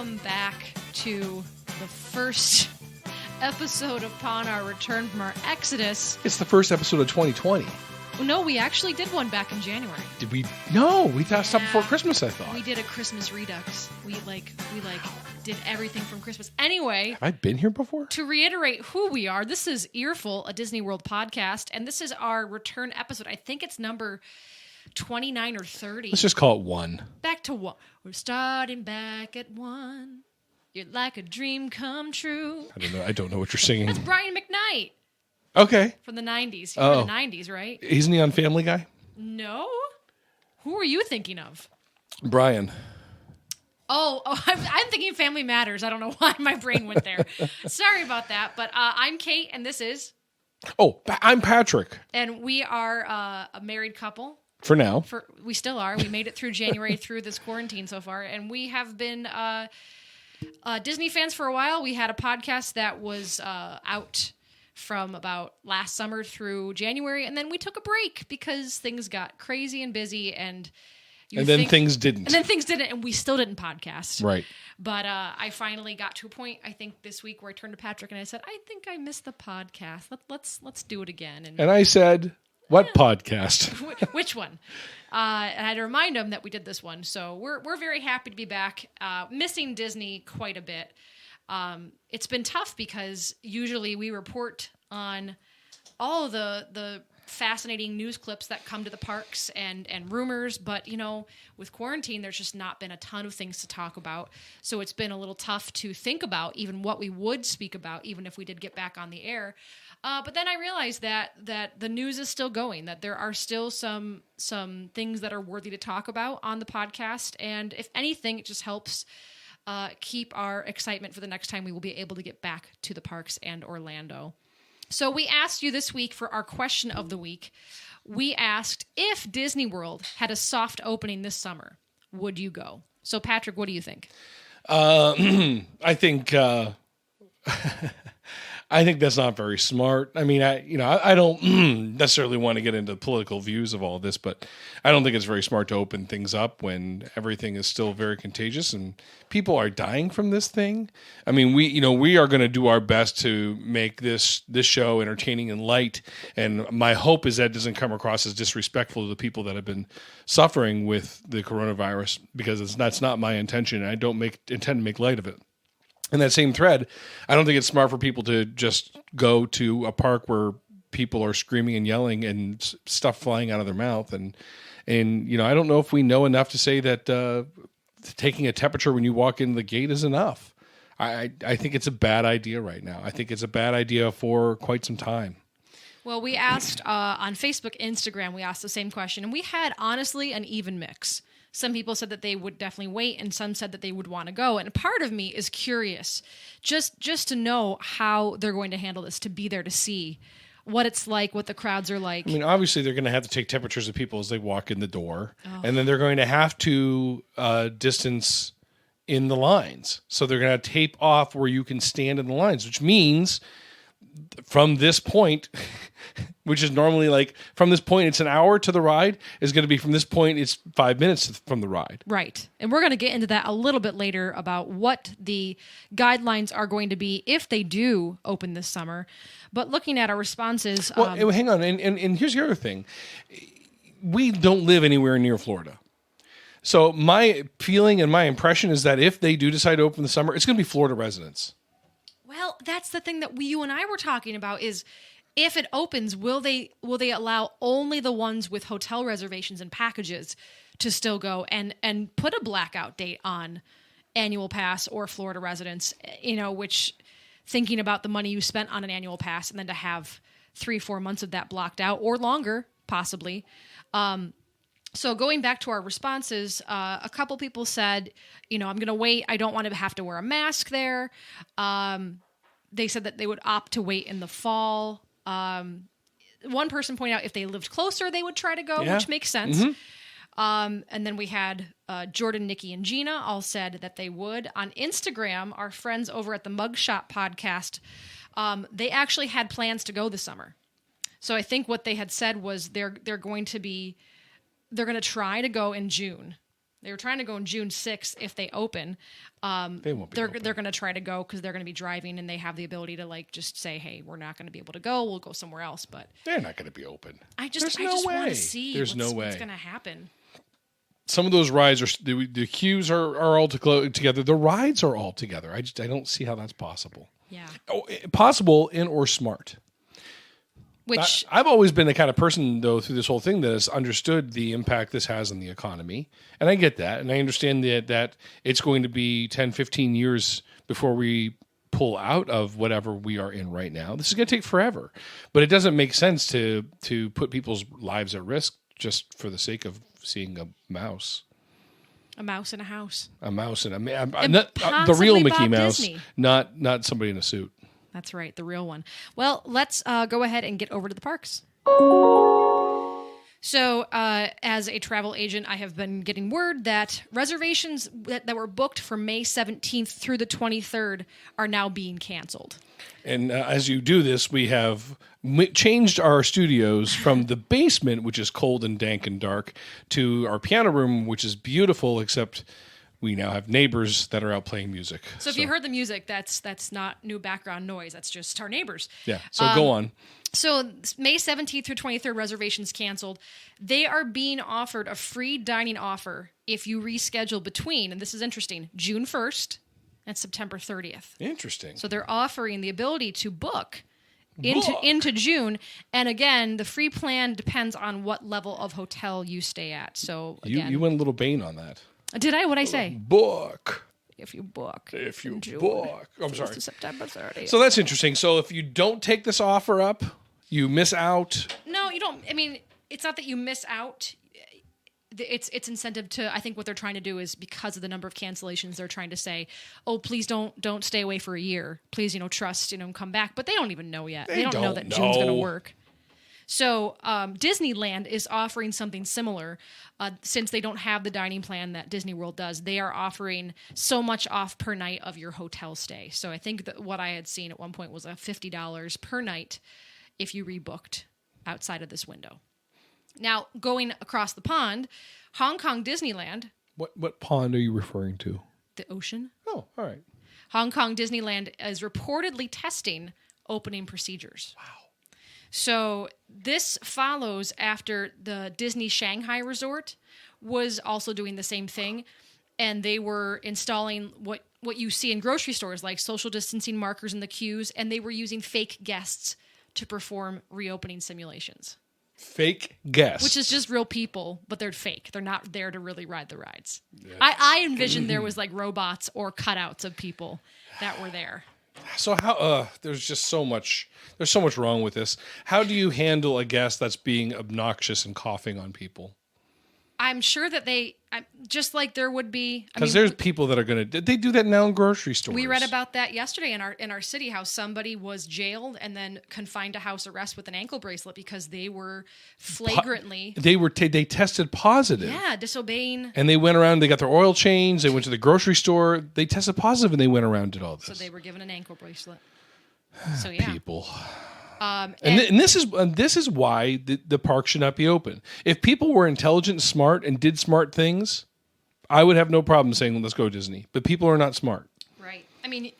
welcome back to the first episode upon our return from our exodus. It's the first episode of 2020. No, we actually did one back in January. Did we? No, we thought stuff before Christmas, I thought. We did a Christmas redux. We did everything from Christmas. Anyway. Have I been here before? To reiterate who we are, this is Earful, a Disney World podcast, and this is our return episode. I think it's number 29 or 30. Let's just call it 1. Back to 1. We're starting back at 1. You're like a dream come true. I don't know what you're singing. That's Brian McKnight. Okay. From the 90s. You're the 90s, right? Isn't he on Family Guy? No. Who are you thinking of? Brian. Oh, I'm thinking Family Matters. I don't know why my brain went there. Sorry about that. But I'm Kate, and this is... Oh, I'm Patrick. And we are a married couple. For now. We still are. We made it through January through this quarantine so far. And we have been Disney fans for a while. We had a podcast that was out from about last summer through January, and then we took a break because things got crazy and busy, and then things didn't. And we still didn't podcast. Right. But I finally got to a point, I think this week, where I turned to Patrick and I said, I think I missed the podcast. Let's do it again. And I said, what podcast? Which one? And I had to remind him that we did this one. So we're very happy to be back. Missing Disney quite a bit. It's been tough because usually we report on all the fascinating news clips that come to the parks and rumors, but with quarantine there's just not been a ton of things to talk about, so it's been a little tough to think about even what we would speak about even if we did get back on the air. But then I realized that the news is still going, that there are still some things that are worthy to talk about on the podcast, and if anything it just helps keep our excitement for the next time we will be able to get back to the parks and Orlando. So we asked you this week for our question of the week. We asked, if Disney World had a soft opening this summer, would you go? So Patrick, what do you think? I think I think that's not very smart. I mean, I don't necessarily want to get into political views of all this, but I don't think it's very smart to open things up when everything is still very contagious and people are dying from this thing. I mean, we are going to do our best to make this show entertaining and light, and my hope is that it doesn't come across as disrespectful to the people that have been suffering with the coronavirus, because that's not my intention, and I don't intend to make light of it. In that same thread, I don't think it's smart for people to just go to a park where people are screaming and yelling and stuff flying out of their mouth. And I don't know if we know enough to say that taking a temperature when you walk in the gate is enough. I think it's a bad idea right now. I think it's a bad idea for quite some time. Well, we asked on Facebook, Instagram, we asked the same question, and we had, honestly, an even mix. Some people said that they would definitely wait, and some said that they would want to go. And part of me is curious, just to know how they're going to handle this, to be there to see what it's like, what the crowds are like. I mean, obviously, they're going to have to take temperatures of people as they walk in the door, and then they're going to have to distance in the lines. So they're going to tape off where you can stand in the lines, which means from this point, which is normally like from this point it's an hour to the ride, is going to be from this point it's 5 minutes from the ride. Right. And we're going to get into that a little bit later about what the guidelines are going to be if they do open this summer. But looking at our responses... Well, hang on. And here's the other thing. We don't live anywhere near Florida. So my feeling and my impression is that if they do decide to open the summer, it's going to be Florida residents. Well, that's the thing that you and I were talking about is, if it opens, will they allow only the ones with hotel reservations and packages to still go and put a blackout date on annual pass or Florida residents, which, thinking about the money you spent on an annual pass and then to have 3-4 months of that blocked out or longer, possibly. So going back to our responses, a couple people said, I'm going to wait. I don't want to have to wear a mask there. They said that they would opt to wait in the fall. One person pointed out if they lived closer, they would try to go, which makes sense. Mm-hmm. And then we had Jordan, Nikki, and Gina all said that they would. On Instagram, our friends over at the Mugshot podcast, they actually had plans to go this summer. So I think what they had said was they're going to try to go in June. They were trying to go on June 6th if they open. They won't be open. They're going to try to go because they're going to be driving and they have the ability to like just say, hey, we're not going to be able to go. We'll go somewhere else. But they're not going to be open. I just no way. want to see There's no way. what's going to happen. Some of those rides are the queues are all together. The rides are all together. I don't see how that's possible. Yeah. Possible and or smart. Which I've always been the kind of person, though, through this whole thing that has understood the impact this has on the economy. And I get that. And I understand that it's going to be 10, 15 years before we pull out of whatever we are in right now. This is going to take forever. But it doesn't make sense to put people's lives at risk just for the sake of seeing a mouse. A mouse in a house. A mouse in a the real Mickey Bob Mouse, Disney. not somebody in a suit. That's right, the real one. Well, let's go ahead and get over to the parks. So, as a travel agent, I have been getting word that reservations that were booked for May 17th through the 23rd are now being canceled. And as you do this, we have changed our studios from the basement, which is cold and dank and dark, to our piano room, which is beautiful, except we now have neighbors that are out playing music. So if you heard the music, that's not new background noise. That's just our neighbors. Yeah, so go on. So May 17th through 23rd, reservations canceled. They are being offered a free dining offer if you reschedule between, and this is interesting, June 1st and September 30th. Interesting. So they're offering the ability to book into June. And again, the free plan depends on what level of hotel you stay at. So again, you went a little Bane on that. Did I? What'd I say? Book. If you book. If you June, book. I'm sorry. To September 30th. So that's interesting. So if you don't take this offer up, you miss out. No, you don't. I mean, it's not that you miss out. It's incentive to, I think what they're trying to do is because of the number of cancellations, they're trying to say, oh, please don't stay away for a year. Please, trust, come back. But they don't even know yet. They don't know that June's going to work. So Disneyland is offering something similar. Since they don't have the dining plan that Disney World does, they are offering so much off per night of your hotel stay. So I think that what I had seen at one point was a $50 per night if you rebooked outside of this window. Now, going across the pond, Hong Kong Disneyland. What pond are you referring to? The ocean. Oh, all right. Hong Kong Disneyland is reportedly testing opening procedures. Wow. So this follows after the Disney Shanghai Resort was also doing the same thing. And they were installing what you see in grocery stores, like social distancing markers in the queues. And they were using fake guests to perform reopening simulations. Fake guests. Which is just real people, but they're fake. They're not there to really ride the rides. Yeah. I envisioned there was like robots or cutouts of people that were there. So how there's so much wrong with this. How do you handle a guest that's being obnoxious and coughing on people? I'm sure that just like there would be, because there's people that are going to. They do that now in grocery stores. We read about that yesterday in our city. How somebody was jailed and then confined to house arrest with an ankle bracelet because they were flagrantly. They tested positive. Yeah, disobeying. And they went around. They got their oil changed. They went to the grocery store. They tested positive, and they went around and did all this. So they were given an ankle bracelet. So yeah, people. And this is why the park should not be open. If people were intelligent, smart, and did smart things, I would have no problem saying, let's go Disney. But people are not smart. Right. I mean,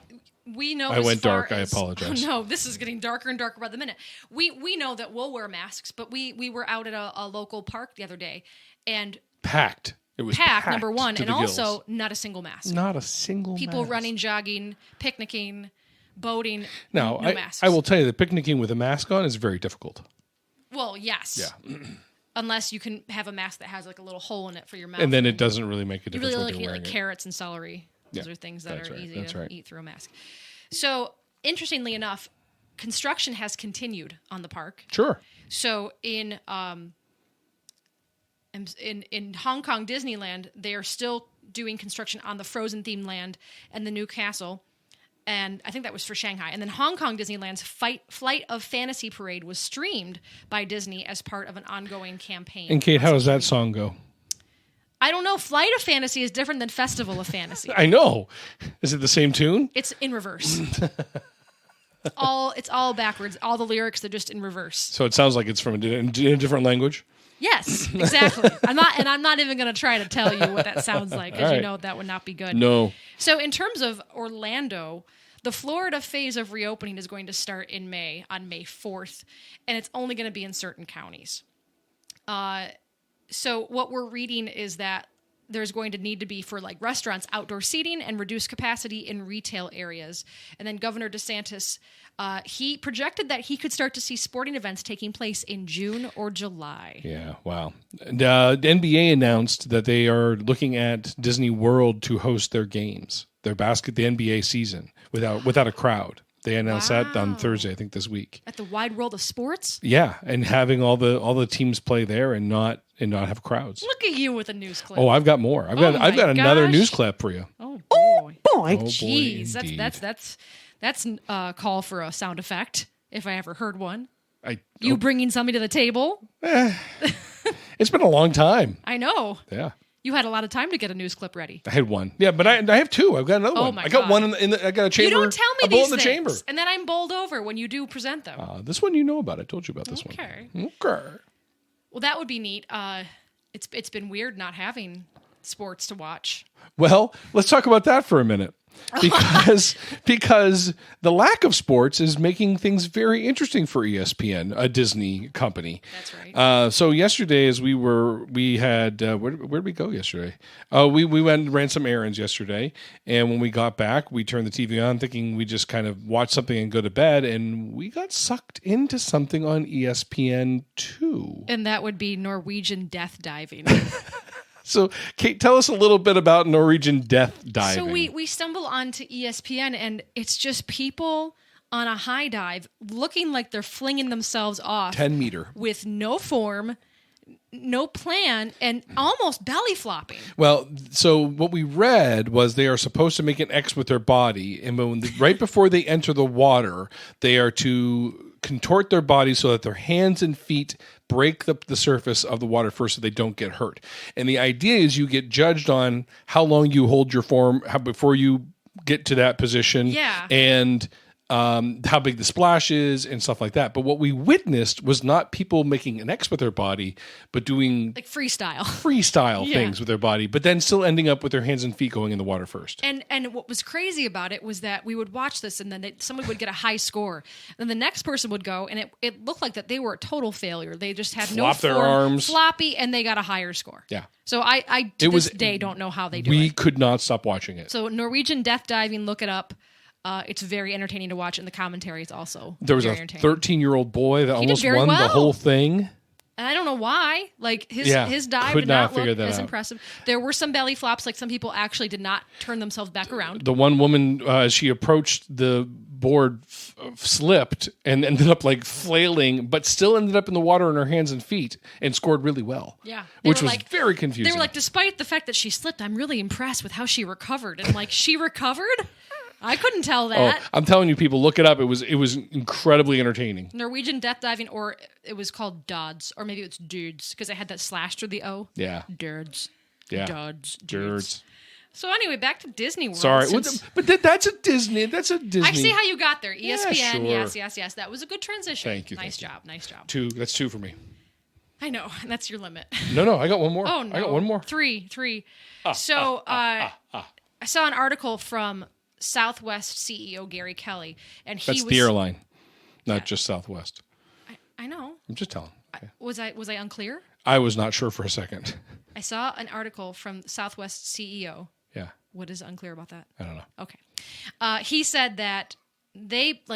we know. I went dark. I apologize. Oh, no, this is getting darker and darker by the minute. We know that we'll wear masks, but we were out at a local park the other day and packed. It was packed number one, and also not a single mask. Not a single people mask. Running, jogging, picnicking, boating. Now, no masks. I will tell you that picnicking with a mask on is very difficult. Well, yes. Yeah. Unless you can have a mask that has like a little hole in it for your mouth. And then it doesn't really make a difference. You really what look you're at wearing like carrots and celery. Those are things that are easy to eat through a mask. So, interestingly enough, construction has continued on the park. Sure. So in Hong Kong Disneyland, they are still doing construction on the Frozen themed land and the new castle. And I think that was for Shanghai. And then Hong Kong Disneyland's Flight of Fantasy Parade was streamed by Disney as part of an ongoing campaign. And Kate, how does that song go? I don't know. Flight of Fantasy is different than Festival of Fantasy. I know. Is it the same tune? It's in reverse. It's all backwards. All the lyrics are just in reverse. So it sounds like it's from in a different language? Yes, exactly. I'm not even going to try to tell you what that sounds like because All you right. know that would not be good. No. So in terms of Orlando, the Florida phase of reopening is going to start in May, on May 4th, and it's only going to be in certain counties. So what we're reading is that there's going to need to be for like restaurants, outdoor seating and reduced capacity in retail areas. And then Governor DeSantis, he projected that he could start to see sporting events taking place in June or July. Yeah, wow. The NBA announced that they are looking at Disney World to host their games, the NBA season without a crowd. They announced that on Thursday, I think this week. At the Wide World of Sports? Yeah, and having all the teams play there and not have crowds. Look at you with a news clip. Oh, I've got more. I've got another news clip for you. Oh boy. Oh, Jeez, boy, that's a call for a sound effect if I ever heard one. You bringing somebody to the table? It's been a long time. I know. Yeah. You had a lot of time to get a news clip ready. I had one. Yeah, but I have two. I've got another one. My I got God. one I got a chamber. You don't tell me a bowl these in the things, chamber. and then I'm bowled over when you do present them. This one you know about. I told you about this Okay. one. Okay. Well, that would be neat. It's been weird not having sports to watch. Well, let's talk about that for a minute. Because the lack of sports is making things very interesting for ESPN, a Disney company. That's right. So yesterday, as we had where did we go yesterday? We went and ran some errands yesterday, and when we got back, we turned the TV on, thinking we just kind of watch something and go to bed, and we got sucked into something on ESPN2. And that would be Norwegian death diving. So, Kate, tell us a little bit about Norwegian death diving. So we stumble onto ESPN, and it's just people on a high dive looking like they're flinging themselves off 10 meter with no form, no plan, and almost belly flopping. Well, so what we read was they are supposed to make an X with their body, and right before they enter the water, they are to contort their body so that their hands and feet break the surface of the water first so they don't get hurt. And the idea is you get judged on how long you hold your form before you get to that position. Yeah. And how big the splash is and stuff like that. But what we witnessed was not people making an X with their body, but doing like freestyle things with their body, but then still ending up with their hands and feet going in the water first. And what was crazy about it was that we would watch this, and then someone would get a high score. Then the next person would go, and it looked like that they were a total failure. They just had no form, their arms, floppy, and they got a higher score. Yeah. So I to this day don't know how they do it. We could not stop watching it. So Norwegian death diving, look it up. It's very entertaining to watch, and the commentary is also there was very a entertaining. 13-year-old boy that almost won the whole thing. And I don't know why. Like his dive could did not not figure look that as out. impressive. There were some belly flops. Like some people actually did not turn themselves back around. The one woman, as she approached the board, slipped and ended up like flailing, but still ended up in the water in her hands and feet and scored really well. Yeah, which was very confusing. They were like, despite the fact that she slipped, I'm really impressed with how she recovered. And like, she recovered? I couldn't tell that. Oh, I'm telling you, people, look it up. It was incredibly entertaining. Norwegian death diving, or it was called Dods, or maybe it's Dudes, because it had that slash through the O. Yeah. Dudes. Yeah. Dudes. So anyway, back to Disney World. Sorry, but that's a Disney. That's a Disney. I see how you got there. ESPN, Yeah, sure. yes. That was a good transition. Thank you. Nice job. Two. That's two for me. I know. That's your limit. No, I got one more. Oh, no. I got one more. Three. So I saw an article from Southwest CEO Gary Kelly, and That's the airline, not just Southwest. I know. I'm just telling. Okay. Was I unclear? I was not sure for a second. I saw an article from Southwest CEO. Yeah. What is unclear about that? I don't know. Okay. He said that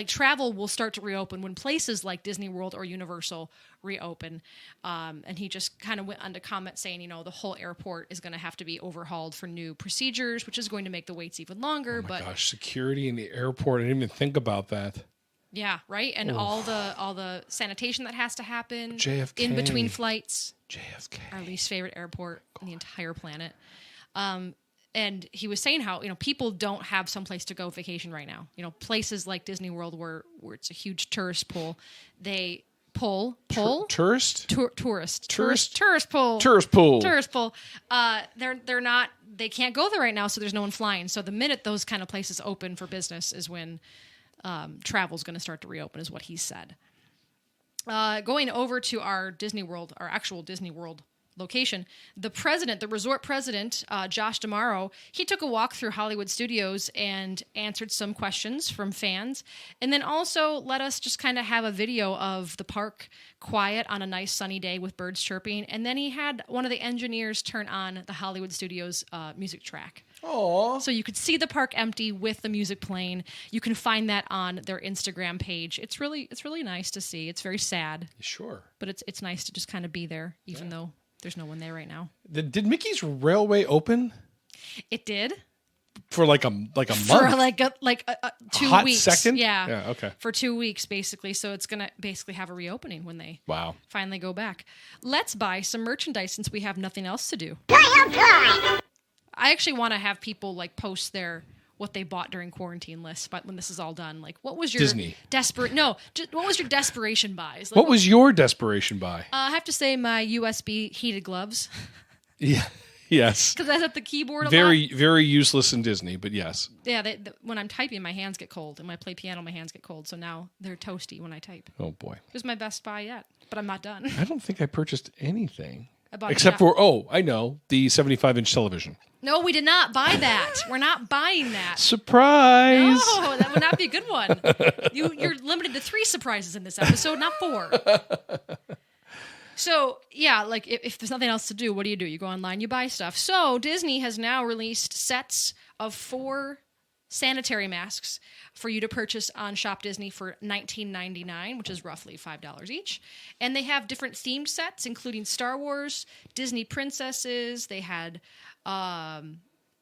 travel will start to reopen when places like Disney World or Universal reopen. And he just kind of went on to comment saying, the whole airport is going to have to be overhauled for new procedures, which is going to make the waits even longer. Oh my gosh, security in the airport. I didn't even think about that. Yeah, right? And all the sanitation that has to happen JFK. in between flights. JFK. Our least favorite airport on the entire planet. And he was saying how, people don't have someplace to go vacation right now. Places like Disney World where it's a huge tourist pull. They pull? Tourist? Tourist pull. Tourist pool. Tourist pull. They're not, they can't go there right now, so there's no one flying. So the minute those kind of places open for business is when travel's going to start to reopen, is what he said. going over to our Disney World, our actual Disney World location, the resort president, Josh D'Amaro, he took a walk through Hollywood Studios and answered some questions from fans, and then also let us just kind of have a video of the park quiet on a nice sunny day with birds chirping, and then he had one of the engineers turn on the Hollywood Studios music track. Aww. So you could see the park empty with the music playing. You can find that on their Instagram page. It's really nice to see. It's very sad. Sure. But it's nice to just kind of be there, even though there's no one there right now. Did Mickey's Railway open? It did. For like a month? For like a 2 hot weeks. second? Yeah. Yeah, okay. For 2 weeks, basically. So it's going to basically have a reopening when they finally go back. Let's buy some merchandise since we have nothing else to do. I actually want to have people like post what they bought during quarantine list, but when this is all done, like what was your Disney. What was your desperation buys? Like, what was your desperation buy? I have to say my USB heated gloves. Yeah. Yes. Because I hit the keyboard a lot. Very useless in Disney, but yes. Yeah, when I'm typing, my hands get cold. And when I play piano, my hands get cold. So now they're toasty when I type. Oh, boy. It was my best buy yet, but I'm not done. I don't think I purchased anything. Except for, I know, the 75-inch television. No, we did not buy that. We're not buying that. Surprise! No, that would not be a good one. You're limited to 3 surprises in this episode, not 4. So, yeah, like if there's nothing else to do, what do? You go online, you buy stuff. So Disney has now released sets of 4 sanitary masks for you to purchase on Shop Disney for $19.99, which is roughly $5 each. And they have different themed sets, including Star Wars, Disney princesses. They had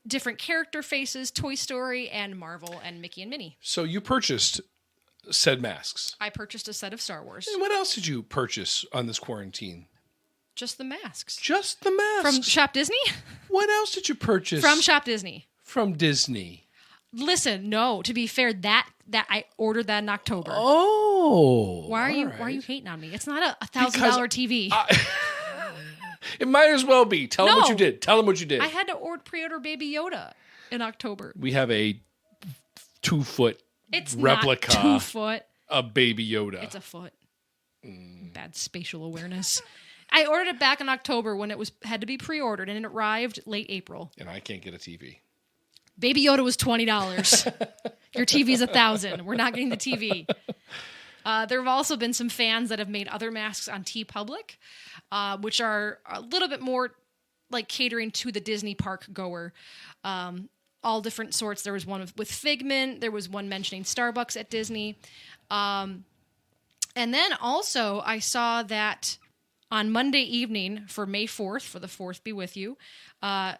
different character faces, Toy Story, and Marvel, and Mickey and Minnie. So you purchased said masks. I purchased a set of Star Wars. And what else did you purchase on this quarantine? Just the masks. Just the masks? From Shop Disney? What else did you purchase? From Shop Disney. From Disney. Listen, no. To be fair, that I ordered that in October. Oh, why are you hating on me? It's not a $1,000 TV. It might as well be. Tell them what you did. Tell them what you did. I had to pre-order Baby Yoda in October. We have a 2-foot replica. It's not 2 foot. A Baby Yoda. It's a foot. Bad spatial awareness. I ordered it back in October when it had to be pre-ordered, and it arrived late April. And I can't get a TV. Baby Yoda was $20. Your TV's $1,000. We're not getting the TV. There have also been some fans that have made other masks on TeePublic, which are a little bit more like catering to the Disney park goer. All different sorts. There was one with Figment. There was one mentioning Starbucks at Disney. And then also I saw that on Monday evening for May 4th, for the 4th be with you,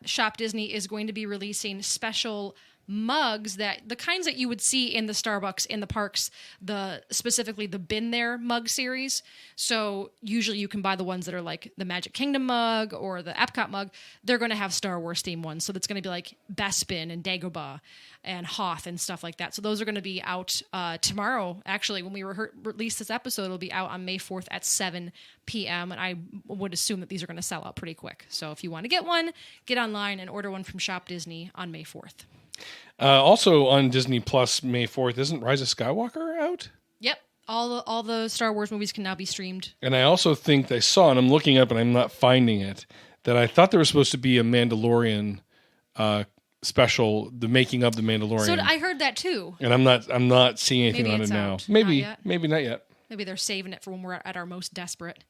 Shop Disney is going to be releasing special mugs, that the kinds that you would see in the Starbucks in the parks, specifically the Been There mug series. So usually you can buy the ones that are like the Magic Kingdom mug or the Epcot mug. They're going to have Star Wars themed ones. So that's going to be like Bespin and Dagobah and Hoth and stuff like that. So those are going to be out tomorrow. Actually, when we release this episode, it'll be out on May 4th at 7 p.m. And I would assume that these are going to sell out pretty quick. So if you want to get one, get online and order one from Shop Disney on May 4th. Also on Disney Plus, May 4th, isn't Rise of Skywalker out? Yep. All the Star Wars movies can now be streamed. And I also think I saw, and I'm looking up and I'm not finding it, that I thought there was supposed to be a Mandalorian special, the making of the Mandalorian. So I heard that too. And I'm not seeing anything on it now. Out. Maybe not yet. Maybe they're saving it for when we're at our most desperate.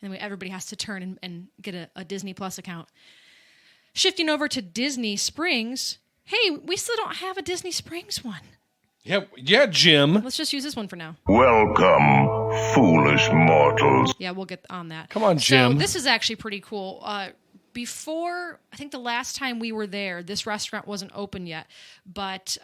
And then everybody has to turn and get a Disney Plus account. Shifting over to Disney Springs. Hey, we still don't have a Disney Springs one. Yeah, Jim. Let's just use this one for now. Welcome, foolish mortals. Yeah, we'll get on that. Come on, Jim. So this is actually pretty cool. Before, I think the last time we were there, this restaurant wasn't open yet, but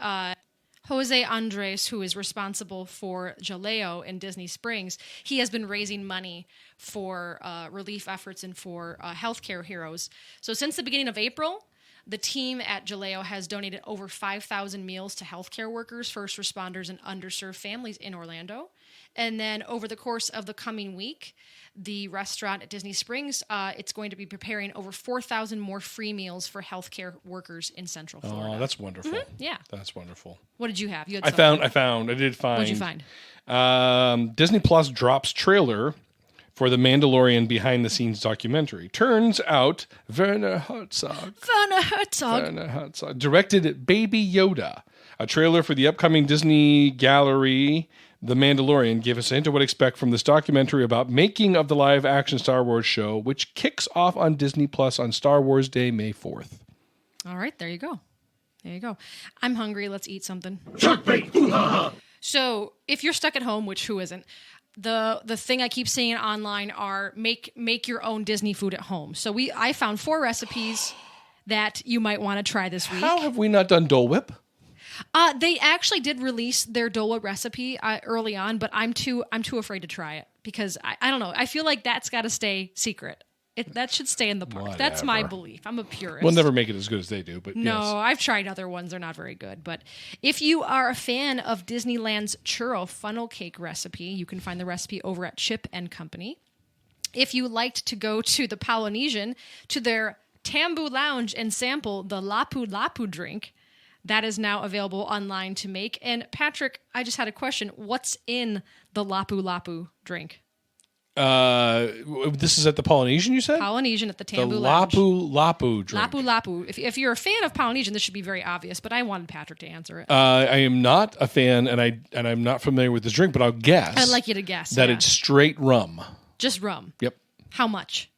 José Andres, who is responsible for Jaleo in Disney Springs, he has been raising money for relief efforts and for healthcare heroes. So since the beginning of April, the team at Jaleo has donated over 5,000 meals to healthcare workers, first responders, and underserved families in Orlando. And then over the course of the coming week, the restaurant at Disney Springs, it's going to be preparing over 4,000 more free meals for healthcare workers in Central Florida. Oh, that's wonderful. Yeah. That's wonderful. What did you have? You had I did find. What'd you find? Disney Plus drops trailer for the Mandalorian behind-the-scenes documentary. Turns out Werner Herzog directed Baby Yoda, a trailer for the upcoming Disney Gallery The Mandalorian gave us a hint of what to expect from this documentary about making of the live-action Star Wars show, which kicks off on Disney Plus on Star Wars Day, May 4th. All right, there you go. There you go. I'm hungry. Let's eat something. So if you're stuck at home, which who isn't, the thing I keep seeing online are make your own Disney food at home. So I found 4 recipes that you might want to try this week. How have we not done Dole Whip? They actually did release their Dole Whip recipe early on, but I'm too afraid to try it because I don't know. I feel like that's got to stay secret. That should stay in the park. Whatever. That's my belief. I'm a purist. We'll never make it as good as they do, but no, yes. I've tried other ones. They're not very good. But if you are a fan of Disneyland's churro funnel cake recipe, you can find the recipe over at Chip and Company. If you liked to go to the Polynesian, to their Tambu Lounge and sample the Lapu Lapu drink, that is now available online to make. And Patrick, I just had a question. What's in the Lapu Lapu drink? This is at the Polynesian, you said? Polynesian at the The Tambu Lounge. Lapu Lapu drink. Lapu Lapu. If you're a fan of Polynesian, this should be very obvious, but I wanted Patrick to answer it. I am not a fan, and I'm not familiar with this drink, but I'll guess. I'd like you to guess. that it's straight rum. just rum. Yep, How much?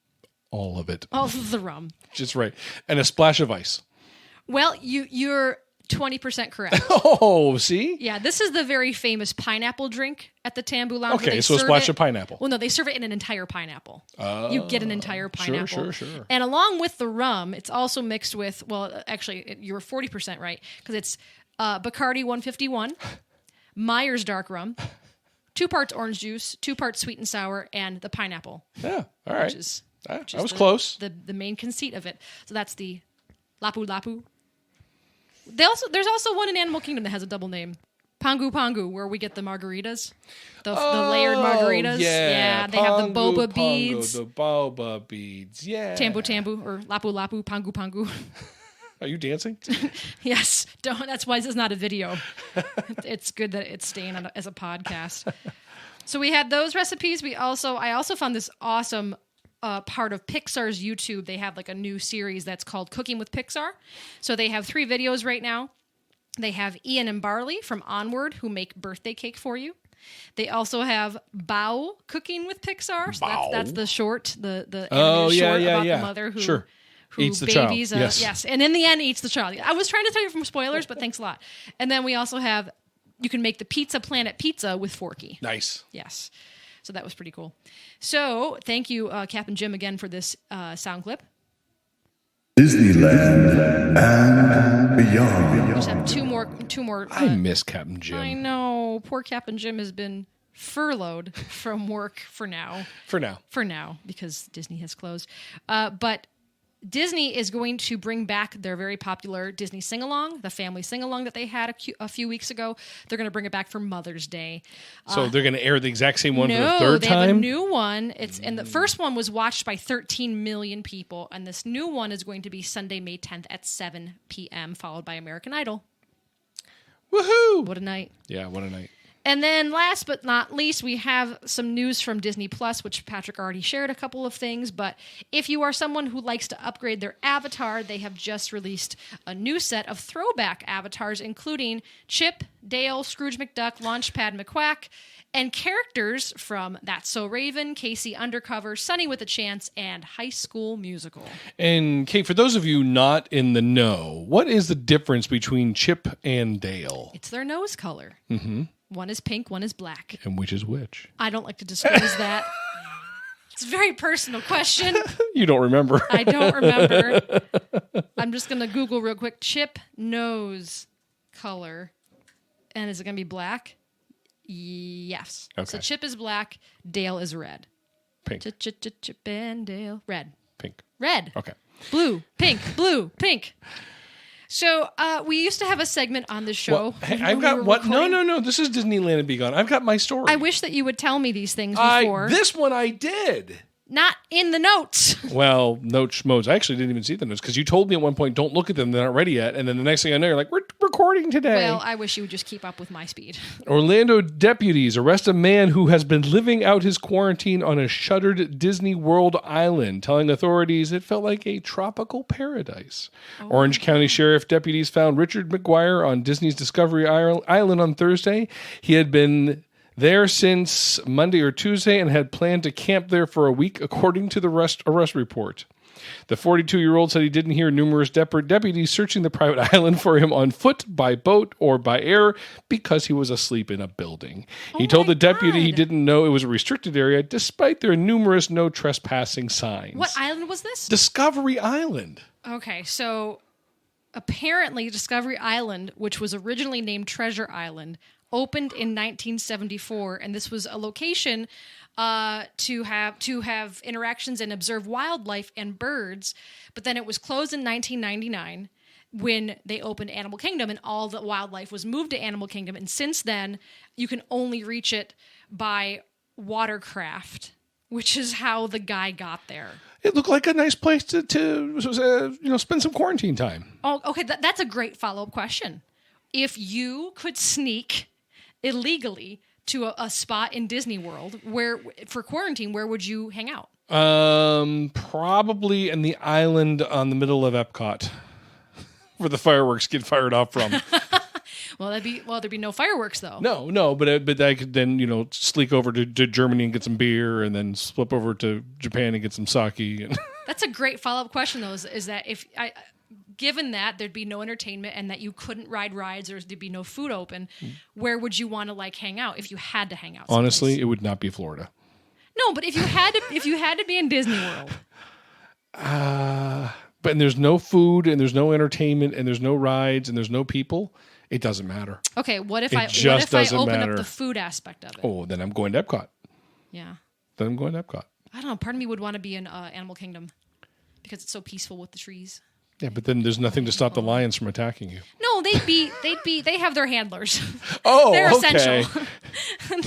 all of it. All of the rum. Just right, and a splash of ice. Well, you're 20% correct. Oh, see? Yeah, this is the very famous pineapple drink at the Tambu Lounge. Okay, so a splash of pineapple. Well, no, they serve it in an entire pineapple. You get an entire pineapple. Sure. And along with the rum, it's also mixed with, well, actually, you were 40% right, because it's Bacardi 151, Myers dark rum, 2 parts orange juice, 2 parts sweet and sour, and the pineapple. Yeah, all right. Which is I was close. The main conceit of it. So that's the Lapu Lapu. There's also one in Animal Kingdom that has a double name. Pangu Pangu, where we get the margaritas. The layered margaritas. Yeah, they have the boba beads. The boba beads, yeah. Tambu Tambu, or Lapu Lapu, Pangu Pangu. Are you dancing? Yes. That's why this is not a video. It's good that it's staying as a podcast. So we had those recipes. I also found this awesome part of Pixar's YouTube. They have like a new series that's called Cooking with Pixar. So they have 3 videos right now. They have Ian and Barley from Onward who make birthday cake for you. They also have Bao Cooking with Pixar. So that's the short, the animated short about the mother who eats the babies child. yes, and in the end eats the child. I was trying to tell you from spoilers, but thanks a lot. And then we also have, you can make the Pizza Planet pizza with Forky. Nice. Yes. So that was pretty cool. So thank you, Captain Jim, again for this sound clip. Disneyland and beyond. We just have two more. I miss Captain Jim. I know. Poor Captain Jim has been furloughed from work for now. For now, because Disney has closed. But Disney is going to bring back their very popular Disney sing-along, the family sing-along that they had a few weeks ago. They're going to bring it back for Mother's Day. So they're going to air the exact same one for the 3rd No, they have a time? new one. And the first one was watched by 13 million people, and this new one is going to be Sunday, May 10th at 7 p.m., followed by American Idol. Woohoo! What a night. Yeah, what a night. And then last but not least, we have some news from Disney Plus, which Patrick already shared a couple of things. But if you are someone who likes to upgrade their avatar, they have just released a new set of throwback avatars, including Chip, Dale, Scrooge McDuck, Launchpad McQuack, and characters from That's So Raven, Casey Undercover, Sunny with a Chance, and High School Musical. And Kate, for those of you not in the know, what is the difference between Chip and Dale? It's their nose color. Mm-hmm. One is pink, one is black. And which is which? I don't like to disclose that. It's a very personal question. You don't remember. I don't remember. I'm just going to Google real quick. Chip nose color. And is it going to be black? Yes. Okay. So Chip is black. Dale is red. Pink. Chip and Dale. Red. Pink. Red. Okay. Blue. Pink. Blue. Pink. So we used to have a segment on the show. Well, hey, when I've we got were what? recording. No. This is Disneyland and Be Gone. I've got my story. I wish that you would tell me these things before. This one I did. Not in the notes. Well, note schmoes. I actually didn't even see the notes because you told me at one point, don't look at them. They're not ready yet. And then the next thing I know, you're like, we're recording today. Well, I wish you would just keep up with my speed. Orlando deputies arrest a man who has been living out his quarantine on a shuttered Disney World island, telling authorities it felt like a tropical paradise. Orange County Sheriff deputies found Richard McGuire on Disney's Discovery Island on Thursday. He had been there since Monday or Tuesday and had planned to camp there for a week, according to the arrest report. The 42-year-old said he didn't hear numerous deputies searching the private island for him on foot, by boat, or by air because he was asleep in a building. He told the deputy he didn't know it was a restricted area, despite their numerous no trespassing signs. What island was this? Discovery Island. Okay, so apparently Discovery Island, which was originally named Treasure Island, opened in 1974, and this was a location to have interactions and observe wildlife and birds. But then it was closed in 1999 when they opened Animal Kingdom, and all the wildlife was moved to Animal Kingdom. And since then, you can only reach it by watercraft, which is how the guy got there. It looked like a nice place to spend some quarantine time. Oh, okay, that's a great follow-up question. If you could sneak illegally to a spot in Disney World for quarantine, where would you hang out? Probably in the island on the middle of Epcot, where the fireworks get fired off from. There'd be no fireworks though. No, but I could then sneak over to Germany and get some beer, and then slip over to Japan and get some sake. And That's a great follow-up question though. Is that given that there'd be no entertainment and that you couldn't ride rides or there'd be no food open, where would you want to hang out if you had to hang out? Honestly, it would not be Florida. No, but if you had to be in Disney World. But there's no food and there's no entertainment and there's no rides and there's no people, it doesn't matter. Okay, what if It I just doesn't open matter. up the food aspect of it? Oh, then I'm going to Epcot. Yeah. Then I'm going to Epcot. I don't know. Part of me would want to be in Animal Kingdom because it's so peaceful with the trees. Yeah, but then there's nothing to stop the lions from attacking you. No, they have their handlers. Oh, They're okay. essential.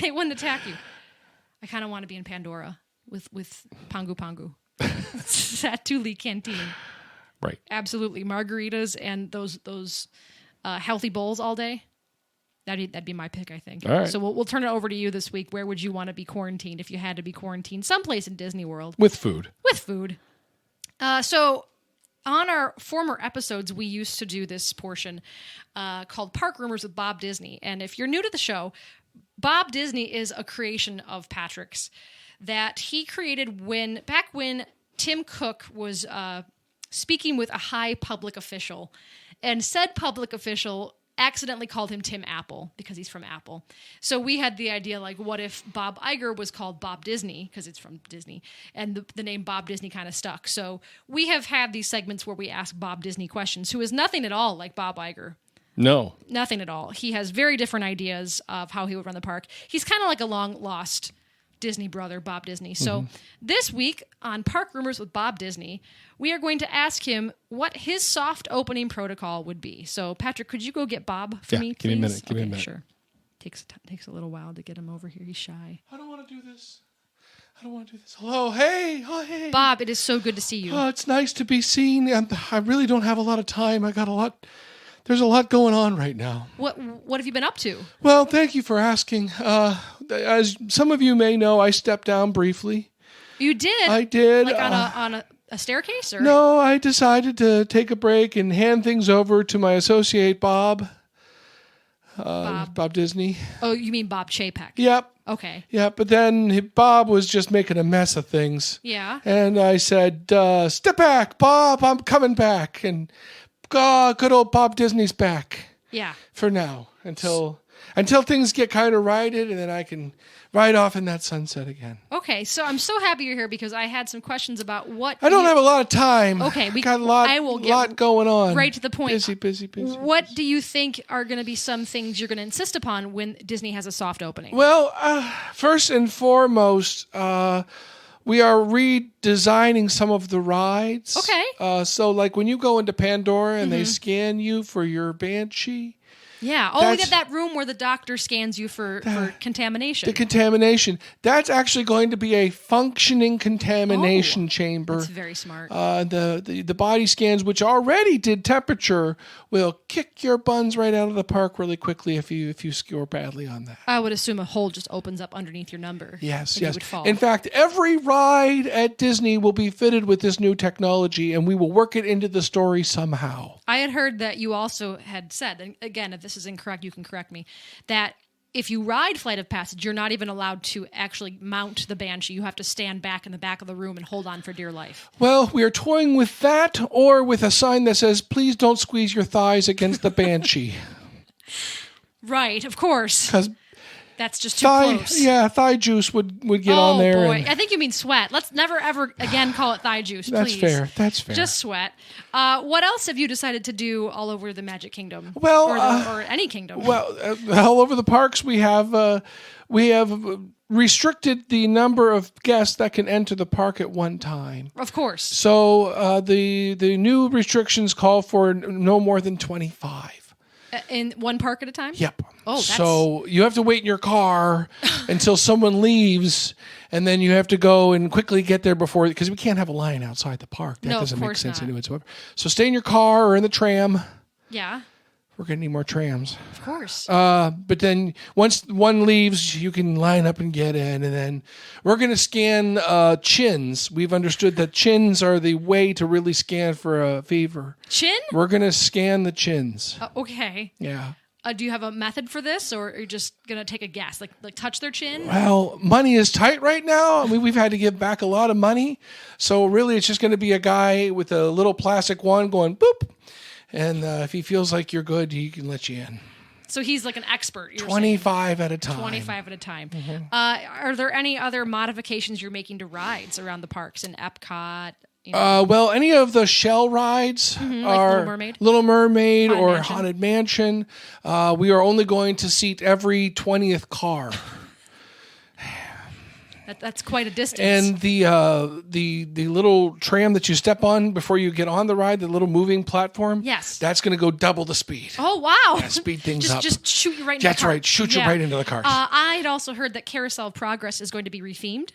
They wouldn't attack you. I kind of want to be in Pandora with Pangu Pangu. Satuli Canteen. Right. Absolutely. Margaritas and those healthy bowls all day. That'd be my pick, I think. All right. So we'll turn it over to you this week. Where would you want to be quarantined if you had to be quarantined? Someplace in Disney World. With food. With food. So on our former episodes, we used to do this portion called Park Rumors with Bob Disney. And if you're new to the show, Bob Disney is a creation of Patrick's that he created back when Tim Cook was speaking with a high public official, and said public official accidentally called him Tim Apple because he's from Apple. So we had the idea, what if Bob Iger was called Bob Disney because it's from Disney, and the name Bob Disney kind of stuck. So we have had these segments where we ask Bob Disney questions, who is nothing at all like Bob Iger. No. Nothing at all. He has very different ideas of how he would run the park. He's kind of like a long-lost Disney brother, Bob Disney. So this week on Park Rumors with Bob Disney, we are going to ask him what his soft opening protocol would be. So, Patrick, could you go get Bob for me, please? Give me a minute. Give me a minute. Sure. Takes a little while to get him over here. He's shy. I don't want to do this. Hello. Hey. Oh, hey. Bob, it is so good to see you. Oh, it's nice to be seen. I really don't have a lot of time. There's a lot going on right now. What have you been up to? Well, thank you for asking. As some of you may know, I stepped down briefly. You did? I did. Like on a staircase? Or? No, I decided to take a break and hand things over to my associate, Bob. Bob Disney. Oh, you mean Bob Chapek? Yep. Okay. Yeah, but then Bob was just making a mess of things. Yeah. And I said, step back, Bob, I'm coming back. And good old Bob Disney's back. Yeah. For now, until things get kind of righted, and then I can ride off in that sunset again. Okay, so I'm so happy you're here because I had some questions about what... I don't have a lot of time. Okay, we got a lot going on. Right to the point. Busy. What do you think are going to be some things you're going to insist upon when Disney has a soft opening? Well, first and foremost, We are redesigning some of the rides. Okay. So like when you go into Pandora and they scan you for your Banshee. Yeah. Oh, we got that room where the doctor scans you for contamination. The contamination. That's actually going to be a functioning contamination chamber. That's very smart. The body scans, which already did temperature, will kick your buns right out of the park really quickly if you score badly on that. I would assume a hole just opens up underneath your number. Yes. You would fall. In fact, every ride at Disney will be fitted with this new technology, and we will work it into the story somehow. I had heard that you also had said, and again, if this is incorrect, you can correct me, that if you ride Flight of Passage, you're not even allowed to actually mount the Banshee. You have to stand back in the back of the room and hold on for dear life. Well, we are toying with that or with a sign that says, please don't squeeze your thighs against the Banshee. Right, of course. Because that's just too close. Yeah, thigh juice would get on there. Oh, boy. I think you mean sweat. Let's never, ever again call it thigh juice, please. That's fair. Just sweat. What else have you decided to do all over the Magic Kingdom? Well, or any kingdom? Well, all over the parks, we have restricted the number of guests that can enter the park at one time. Of course. So the new restrictions call for no more than 25. In one park at a time? Yep. Oh, so you have to wait in your car until someone leaves, and then you have to go and quickly get there before, because we can't have a line outside the park. That doesn't make sense anyway. So stay in your car or in the tram. Yeah. We're going to need more trams. Of course. But then once one leaves, you can line up and get in. And then we're going to scan chins. We've understood that chins are the way to really scan for a fever. Chin? We're going to scan the chins. Okay. Yeah. Do you have a method for this, or are you just going to take a guess? Like touch their chin? Well, money is tight right now. I mean, we've had to give back a lot of money. So really, it's just going to be a guy with a little plastic wand going boop. And if he feels like you're good, he can let you in. So he's like an expert. 25 at a time. 25 at a time. Mm-hmm. Are there any other modifications you're making to rides around the parks in Epcot? Well, any of the shell rides are like Little Mermaid Haunted or Mansion. Haunted Mansion. We are only going to seat every 20th car. That's quite a distance. And the little tram that you step on before you get on the ride, the little moving platform, yes, that's going to go double the speed. Oh, wow. Yeah, speed things up. Just shoot you right into the cart. That's right. Shoot you right into the cart. I'd also heard that Carousel of Progress is going to be rethemed.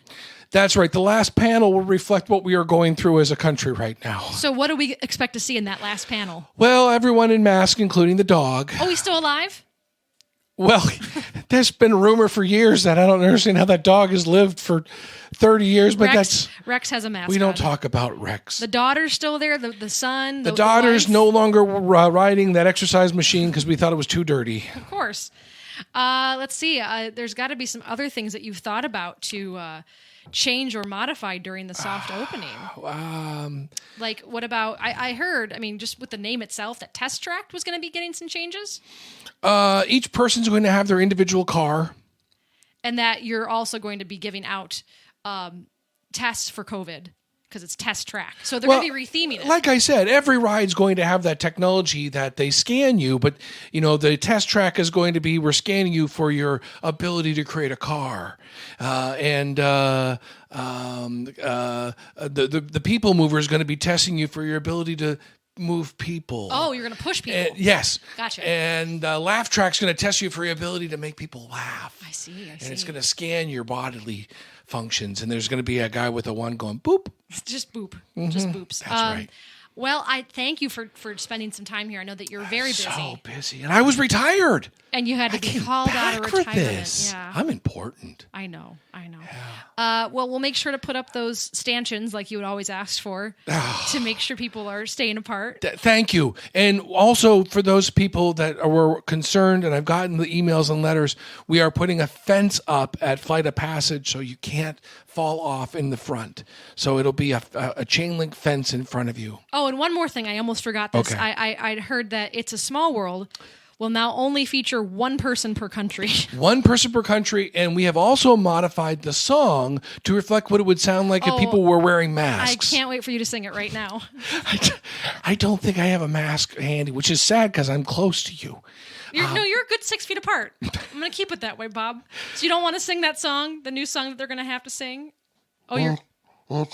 That's right. The last panel will reflect what we are going through as a country right now. So what do we expect to see in that last panel? Well, everyone in mask, including the dog. Oh, he's still alive? Well, there's been a rumor for years that I don't understand how that dog has lived for 30 years, but Rex has a mask. We don't talk about Rex. The daughter's still there, the son, the daughter's no longer riding that exercise machine because we thought it was too dirty. Of course. Let's see. There's got to be some other things that you've thought about to change or modify during the soft opening. Like, what about? I heard. I mean, just with the name itself, that Test Track was going to be getting some changes. Each person's going to have their individual car, and that you're also going to be giving out tests for COVID. Because it's Test Track. So they're going to be retheming it. Like I said, every ride's going to have that technology that they scan you, but the Test Track is going to be, we're scanning you for your ability to create a car. The People Mover is going to be testing you for your ability to move people. Oh, you're going to push people. Yes. Gotcha. And Laugh Track's going to test you for your ability to make people laugh. I see. And it's going to scan your bodily functions, and there's going to be a guy with a wand going boop. Just boop. Mm-hmm. Just boops. That's right. Well, I thank you for spending some time here. I know that you're very busy. So busy. And I was retired. And you had to be called out of retirement. For this. Yeah. I'm important. I know. Yeah. Well, we'll make sure to put up those stanchions like you would always ask for to make sure people are staying apart. Thank you. And also for those people that were concerned, and I've gotten the emails and letters, we are putting a fence up at Flight of Passage so you can't fall off in the front. So it'll be a chain link fence in front of you. Oh, and one more thing. I almost forgot this. Okay. I'd heard that It's a Small World will now only feature one person per country. One person per country, and we have also modified the song to reflect what it would sound like if people were wearing masks. I can't wait for you to sing it right now. I don't think I have a mask handy, which is sad because I'm close to you. You're a good 6 feet apart. I'm going to keep it that way, Bob. So you don't want to sing that song, the new song that they're going to have to sing? Oh, You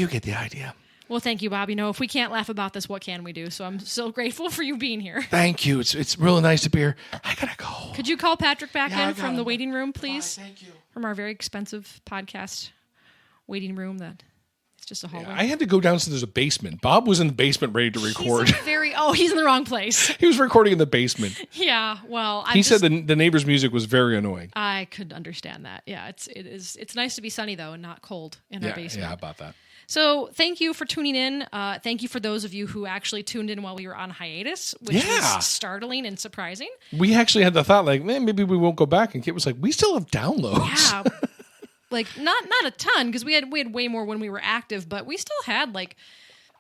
get the idea. Well, thank you, Bob. You know, if we can't laugh about this, what can we do? So I'm so grateful for you being here. Thank you. It's really nice to be here. I gotta go. Could you call Patrick back Yeah, I in from got the him. waiting room, please? Thank you. From our very expensive podcast waiting room that it's just a hallway. I had to go down so there's a basement. Bob was in the basement ready to record. He's in the wrong place. He was recording in the basement. Yeah, well, He said the neighbor's music was very annoying. I could understand that. Yeah, it's nice to be sunny though and not cold in our basement. Yeah, how about that? So thank you for tuning in. Thank you for those of you who actually tuned in while we were on hiatus, which was startling and surprising. We actually had the thought, like, man, maybe we won't go back. And Kit was like, we still have downloads. Yeah, like not a ton because we had way more when we were active, but we still had like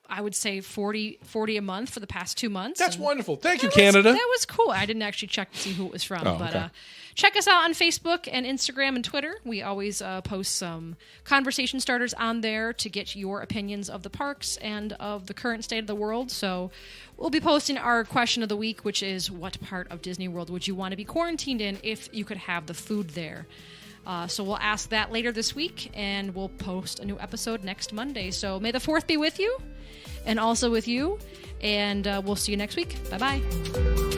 I would say 40 a month for the past 2 months. That's wonderful. Thank you, Canada. That was cool. I didn't actually check to see who it was from, but okay. Check us out on Facebook and Instagram and Twitter. We always post some conversation starters on there to get your opinions of the parks and of the current state of the world. So we'll be posting our question of the week, which is, what part of Disney World would you want to be quarantined in if you could have the food there? So we'll ask that later this week, and we'll post a new episode next Monday. So may the 4th be with you, and also with you, and we'll see you next week. Bye-bye.